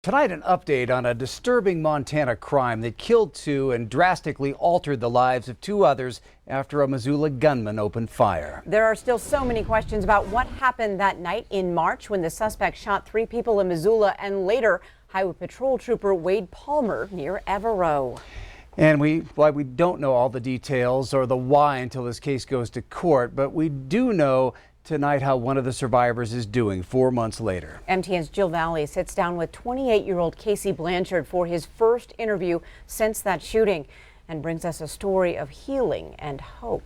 Tonight, an update on a disturbing Montana crime that killed 2 and drastically altered the lives of 2 others after a Missoula gunman opened fire. There are still so many questions about what happened that night in March when the suspect shot 3 people in Missoula and later Highway Patrol Trooper Wade Palmer near Evero. And we don't know all the details or the why until this case goes to court, but we do know tonight how one of the survivors is doing 4 months later. MTN's Jill Valley sits down with 28-year-old Casey Blanchard for his first interview since that shooting and brings us a story of healing and hope.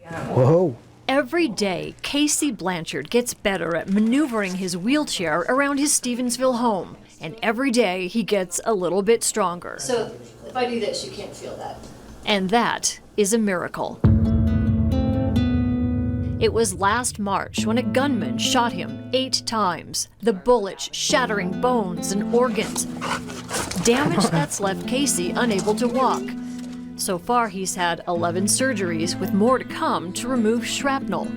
Whoa. Every day, Casey Blanchard gets better at maneuvering his wheelchair around his Stevensville home. And every day, he gets a little bit stronger. So if I do this, you can't feel that. And that is a miracle. It was last March when a gunman shot him 8 times, the bullets shattering bones and organs. Damage that's left Casey unable to walk. So far, he's had 11 surgeries, with more to come to remove shrapnel.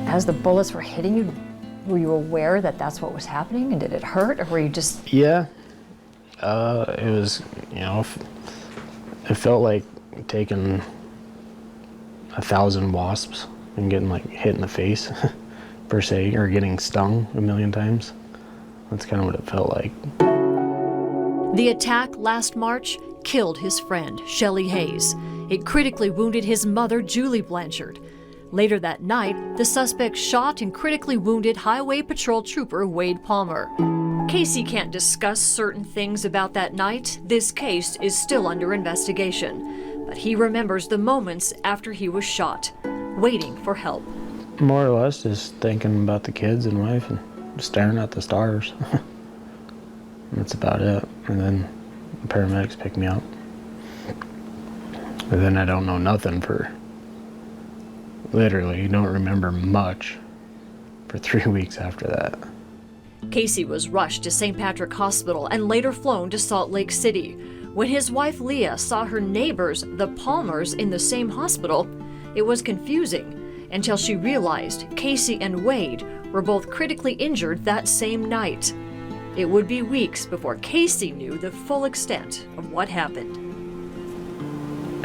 As the bullets were hitting you, were you aware that that's what was happening, and did it hurt, or were you just... Yeah, it was, it felt like taking 1,000 wasps and getting hit in the face per se, or getting stung 1,000,000 times. That's kind of what it felt like. The attack last March killed his friend, Shelley Hayes. It critically wounded his mother, Julie Blanchard. Later that night, the suspect shot and critically wounded Highway Patrol Trooper Wade Palmer. Casey can't discuss certain things about that night. This case is still under investigation. But he remembers the moments after he was shot, waiting for help. More or less just thinking about the kids and wife and staring at the stars. That's about it. And then the paramedics picked me up. And then I don't know nothing for, literally, don't remember much for 3 weeks after that. Casey was rushed to St. Patrick Hospital and later flown to Salt Lake City. When his wife Leah saw her neighbors, the Palmers, in the same hospital, it was confusing until she realized Casey and Wade were both critically injured that same night. It would be weeks before Casey knew the full extent of what happened.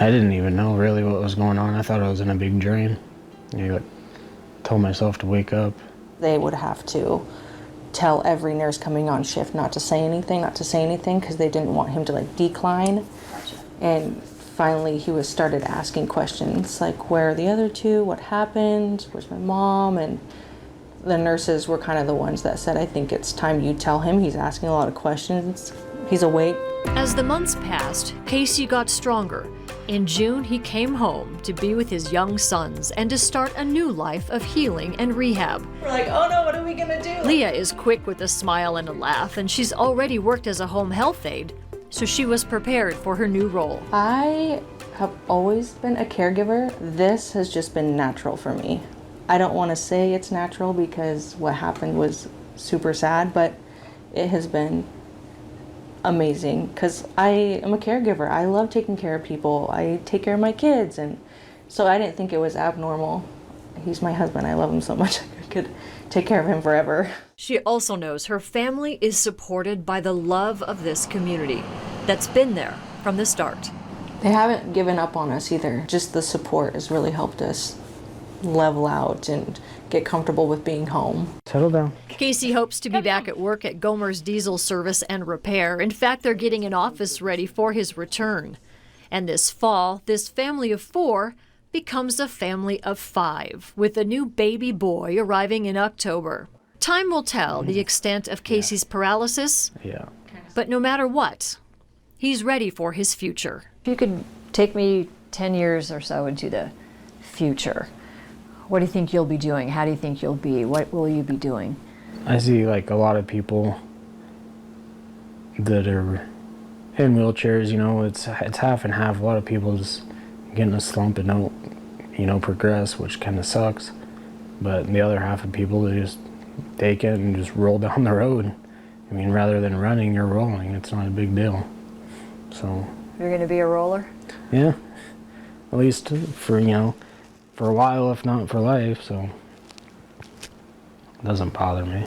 I didn't even know really what was going on. I thought I was in a big drain. Told myself to wake up. They would have to tell every nurse coming on shift not to say anything, because they didn't want him to decline. Gotcha. And finally he started asking questions like, where are the other 2? What happened? Where's my mom? And the nurses were kind of the ones that said, I think it's time you tell him. He's asking a lot of questions. He's awake. As the months passed, Casey got stronger. In June, he came home to be with his young sons and to start a new life of healing and rehab. We're like, oh no, what are we gonna do? Leah is quick with a smile and a laugh, and she's already worked as a home health aide, so she was prepared for her new role. I have always been a caregiver. This has just been natural for me. I don't want to say it's natural because what happened was super sad, but it has been amazing because I am a caregiver. I love taking care of people. I take care of my kids, and so I didn't think it was abnormal. He's my husband. I love him so much. I could take care of him forever. She also knows her family is supported by the love of this community that's been there from the start. They haven't given up on us either. Just the support has really helped us level out and get comfortable with being home. Settle down. Casey hopes to be back at work at Gomer's Diesel Service and Repair. In fact, they're getting an office ready for his return. And this fall, this family of 4 becomes a family of 5, with a new baby boy arriving in October. Time will tell the extent of Casey's paralysis. Yeah. But no matter what, he's ready for his future. If you could take me 10 years or so into the future, what do you think you'll be doing? How do you think you'll be? What will you be doing? I see a lot of people that are in wheelchairs, it's half and half. A lot of people just get in a slump and don't, progress, which kind of sucks. But the other half of people, they just take it and just roll down the road. Rather than running, you're rolling. It's not a big deal. So. You're going to be a roller? Yeah, at least for a while, if not for life, so it doesn't bother me.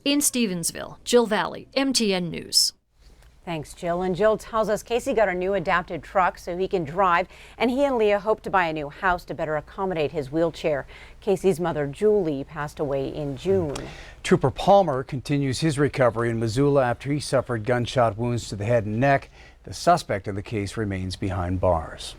In Stevensville, Jill Valley, MTN News. Thanks, Jill. And Jill tells us Casey got a new adapted truck so he can drive, and he and Leah hope to buy a new house to better accommodate his wheelchair. Casey's mother, Julie, passed away in June. Trooper Palmer continues his recovery in Missoula after he suffered gunshot wounds to the head and neck. The suspect in the case remains behind bars.